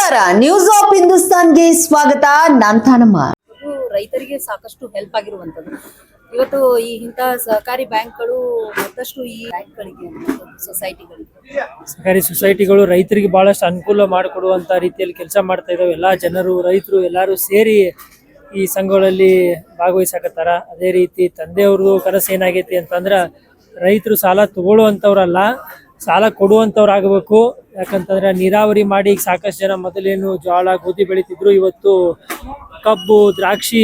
ನಮಸ್ಕಾರ, news of ಹಿಂದೂಸ್ತಾನ್ಗೆ ಸ್ವಾಗತ. ನಾನ್ ತಾನಮ್ಮ. ರೈತರಿಗೆ ಸಾಕಷ್ಟು ಹೆಲ್ಪ್ ಆಗಿರುವಂತದ್ದು. ಇವತ್ತು ಈ ಇಂತಹ ಸಹಕಾರಿ ಬ್ಯಾಂಕ್ಗಳು ಮತ್ತಷ್ಟು ಈ ಬ್ಯಾಂಕ್ಗಳಿಗೆ ಸಹಕಾರಿ ಸೊಸೈಟಿಗಳು ರೈತರಿಗೆ ಬಹಳಷ್ಟು ಅನುಕೂಲ ಮಾಡಿಕೊಡುವಂತ ರೀತಿಯಲ್ಲಿ ಕೆಲಸ ಮಾಡ್ತಾ ಇದಾವೆ. ಎಲ್ಲಾ ಜನರು, ರೈತರು ಎಲ್ಲರೂ ಸೇರಿ ಈ ಸಂಘಗಳಲ್ಲಿ ಭಾಗವಹಿಸಕತ್ತಾರ. ಅದೇ ರೀತಿ ತಂದೆಯವ್ರದ್ದು ಕನಸು ಏನಾಗೈತಿ ಅಂತಂದ್ರ ರೈತರು ಸಾಲ ತಗೊಳ್ಳುವಂತವ್ರಲ್ಲ, ಸಾಲ ಕೊಡುವಂತವ್ರಾಗಬೇಕು. ಯಾಕಂತಂದ್ರೆ ನೀರಾವರಿ ಮಾಡಿ ಈಗ ಸಾಕಷ್ಟು ಜನ ಮೊದಲೇನು ಜೋಳ, ಗೋಧಿ ಬೆಳಿತಿದ್ರು, ಇವತ್ತು ಕಬ್ಬು, ದ್ರಾಕ್ಷಿ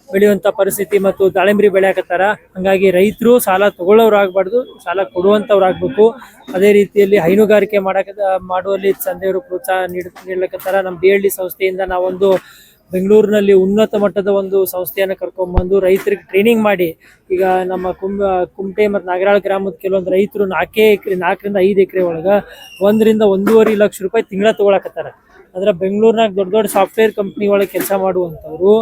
ಬೆಳೆಯುವಂತ ಪರಿಸ್ಥಿತಿ ಮತ್ತು ದಾಳಿಂಬರಿ ಬೆಳೆಯಕತ್ತಾರ. ಹಂಗಾಗಿ ರೈತರು ಸಾಲ ತಗೊಳ್ಳೋರಾಗಬಾರ್ದು, ಸಾಲ ಕೊಡುವಂತವ್ರಾಗಬೇಕು. ಅದೇ ರೀತಿಯಲ್ಲಿ ಹೈನುಗಾರಿಕೆ ಮಾಡುವಲ್ಲಿ ತಂದೆಯವರು ಪ್ರೋತ್ಸಾಹ ನೀಡಲಕತ್ತಾರ. ನಮ್ಮ BLD ಸಂಸ್ಥೆಯಿಂದ ನಾವೊಂದು ಬೆಂಗಳೂರಿನಲ್ಲಿ ಉನ್ನತ ಮಟ್ಟದ ಒಂದು ಸಂಸ್ಥೆಯನ್ನು ಕರ್ಕೊಂಡ್ಬಂದು ರೈತರಿಗೆ ಟ್ರೈನಿಂಗ್ ಮಾಡಿ, ಈಗ ನಮ್ಮ ಕುಮಟೆ ಮತ್ತು ನಾಗರಾಳ ಗ್ರಾಮದ ಕೆಲವೊಂದು ರೈತರು 4ರಿಂದ 5 ಎಕರೆ ಒಳಗ 1 ರಿಂದ 1.5 ಲಕ್ಷ ರೂಪಾಯಿ ತಿಂಗಳ ತಗೊಳಕತ್ತಾರ. ಅಂದ್ರೆ ಬೆಂಗಳೂರಿನಾಗ ದೊಡ್ಡ ದೊಡ್ಡ ಸಾಫ್ಟ್ವೇರ್ ಕಂಪ್ನಿ ಒಳಗೆ ಕೆಲಸ ಮಾಡುವಂಥವ್ರು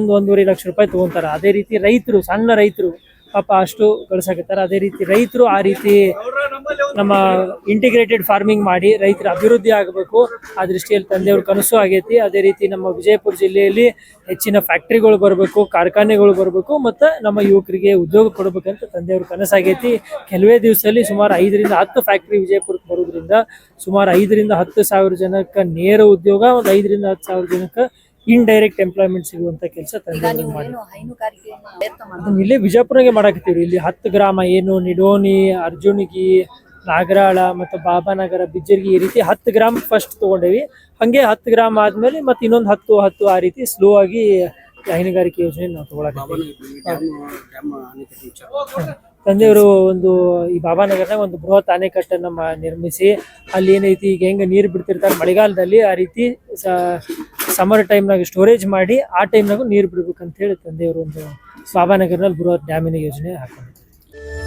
1.5 ಲಕ್ಷ ರೂಪಾಯಿ ತಗೊಂತಾರ. ಅದೇ ರೀತಿ ರೈತರು, ಸಣ್ಣ ರೈತರು ಪಾಪ ಅಷ್ಟು ಗಳಿಸಕತ್ತಾರ. ಅದೇ ರೀತಿ ರೈತರು ಆ ರೀತಿ ನಮ್ಮ ಇಂಟಿಗ್ರೇಟೆಡ್ ಫಾರ್ಮಿಂಗ್ ಮಾಡಿ ರೈತರ ಅಭಿವೃದ್ಧಿ ಆಗಬೇಕು, ಆ ದೃಷ್ಟಿಯಲ್ಲಿ ತಂದೆಯವ್ರ ಕನಸು ಆಗೈತಿ. ಅದೇ ರೀತಿ ನಮ್ಮ ವಿಜಯಪುರ ಜಿಲ್ಲೆಯಲ್ಲಿ ಹೆಚ್ಚಿನ ಫ್ಯಾಕ್ಟ್ರಿಗಳು ಬರಬೇಕು, ಕಾರ್ಖಾನೆಗಳು ಬರಬೇಕು, ಮತ್ತು ನಮ್ಮ ಯುವಕರಿಗೆ ಉದ್ಯೋಗ ಕೊಡಬೇಕಂತ ತಂದೆಯವ್ರ ಕನಸಾಗೈತಿ. ಕೆಲವೇ ದಿವಸದಲ್ಲಿ ಸುಮಾರು 5 ರಿಂದ 10 ಫ್ಯಾಕ್ಟ್ರಿ ವಿಜಯಪುರಕ್ಕೆ ಬರೋದ್ರಿಂದ ಸುಮಾರು 5 ರಿಂದ 10 ಸಾವಿರ ಜನಕ್ಕೆ ನೇರ ಉದ್ಯೋಗ, ಒಂದು 5 ರಿಂದ 10 ಸಾವಿರ ಜನಕ್ಕೆ ಇಂಡೈರೆಕ್ಟ್ ಎಂಪ್ಲಾಯ್ಮೆಂಟ್ ಸಿಗುವಂತ ಕೆಲಸ ತಂದೆಯವರು ಮಾಡಿ ಇಲ್ಲೇ ವಿಜಯಪುರಗೆ ಮಾಡಾಕತ್ತೀವಿ. ಇಲ್ಲಿ 10 ಗ್ರಾಮ ಏನು ನಿಡೋನಿ, ಅರ್ಜುನಗಿ, ನಾಗರಾಳ ಮತ್ತು ಬಾಬಾನಗರ, ಬಿಜ್ಜರ್ಗಿ, ಈ ರೀತಿ 10 ಗ್ರಾಮ ಫಸ್ಟ್ ತಗೊಂಡೇವಿ. ಹಂಗೆ 10 ಗ್ರಾಮ ಆದ್ಮೇಲೆ ಮತ್ತೆ ಇನ್ನೊಂದು 10 ಆ ರೀತಿ ಸ್ಲೋ ಆಗಿ ಹೈನುಗಾರಿಕೆ ಯೋಜನೆ ನಾವು ತಗೊಳಕತ್ತೀವಿ. ತಂದೆಯವರು ಒಂದು ಈ ಬಾಬಾನಗರನಾಗ ಒಂದು ಬೃಹತ್ ಅಣೆಕಟ್ಟನ್ನು ನಿರ್ಮಿಸಿ, ಅಲ್ಲಿ ಏನೈತಿ ಈಗ ಹೆಂಗೆ ನೀರು ಬಿಡ್ತಿರ್ತಾರೆ ಮಳೆಗಾಲದಲ್ಲಿ, ಆ ರೀತಿ ಸಮರ್ ಟೈಮ್ನಾಗ ಸ್ಟೋರೇಜ್ ಮಾಡಿ ಆ ಟೈಮ್ನಾಗೂ ನೀರು ಬಿಡ್ಬೇಕಂತ ಹೇಳಿ ತಂದೆಯವರು ಒಂದು ಬಾಬಾನಗರನಲ್ಲಿ ಬೃಹತ್ ಡ್ಯಾಮಿನ ಯೋಜನೆ ಹಾಕೊಂಡಿದ್ದಾರೆ.